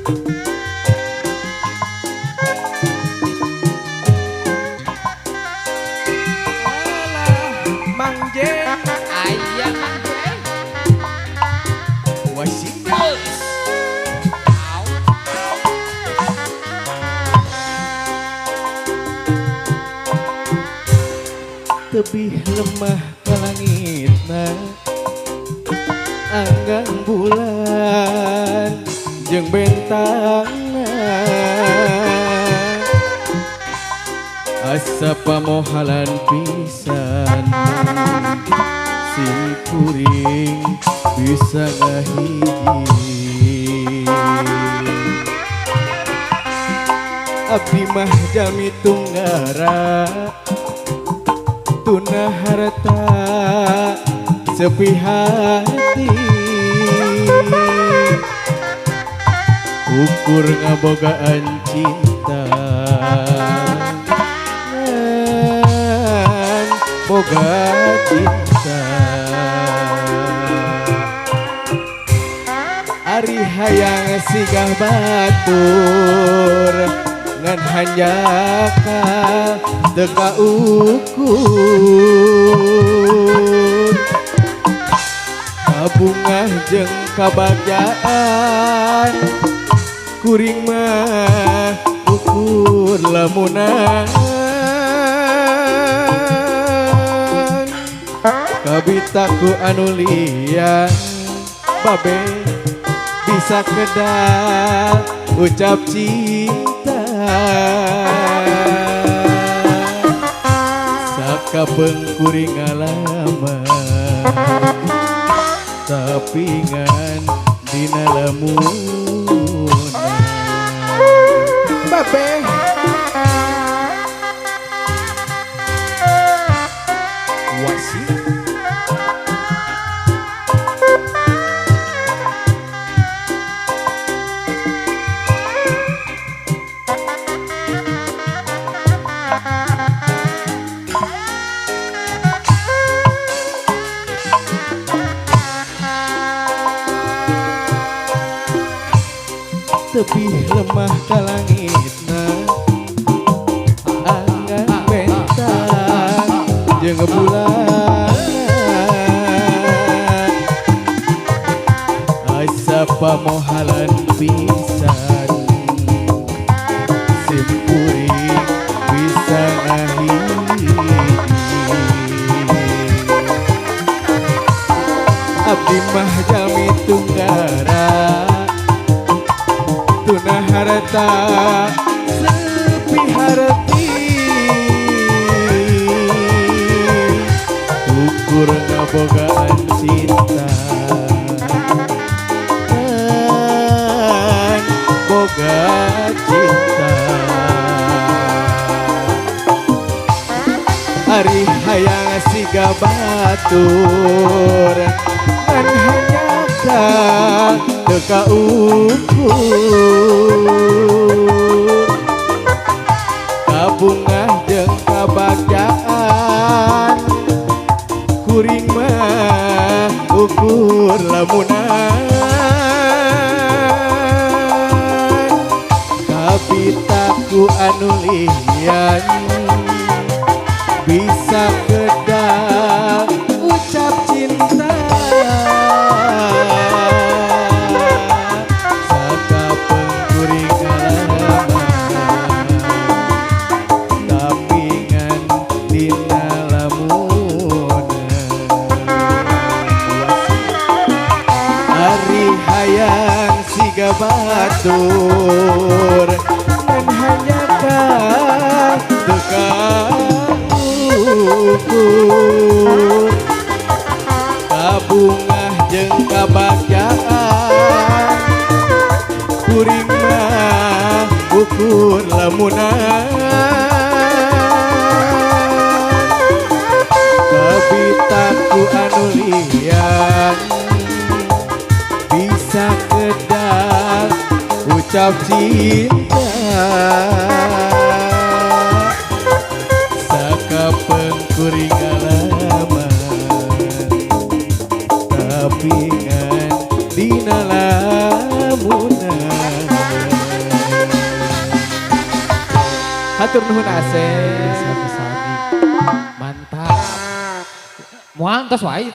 Mang Jeng Ayah Mang Jeng. Washington Au. tebih lemah ke langitna anggang bulan jeung bentangna asa pamohalan pisan si kuring bisa ngahiji abdi mah jami tunggara tuna harta sepi hati ukur ngabogaan cinta ngan boga cinta ari hayang sigah batur ngan hanjaka teka ukur kabungah jeung kabagjaan kuring mah ukur lamunan kabitaku anu liang babe bisa kedah ucap cinta sakabeung kuring ngalaman tapi ngan dina lamunan babe wasi tebih lemah ka langitna anggan bentang jeung bulan asa pamohalan pisan sim kuring bisa ngahiji abdi mah jami tunggara tuna harta sepi harti ukur ngabogaan cinta dan boga cinta ari hayang siga batur ngan hanyaka teka ukur kabungah jeung kabagjaan kuring mah ukur lamunan kabitaku anu lian bisa kedah ucap cinta batur dan hanya teka ukur kabungah jeung kabagjaan kuring mah ukur lamunan kabitaku anu lian bisa kedah ucap cinta sakapeung kuring ngalaman tapi ngan dina lamunan Hatur nuhun Asep. Sabi-sabi. Mantap. Mual tos wae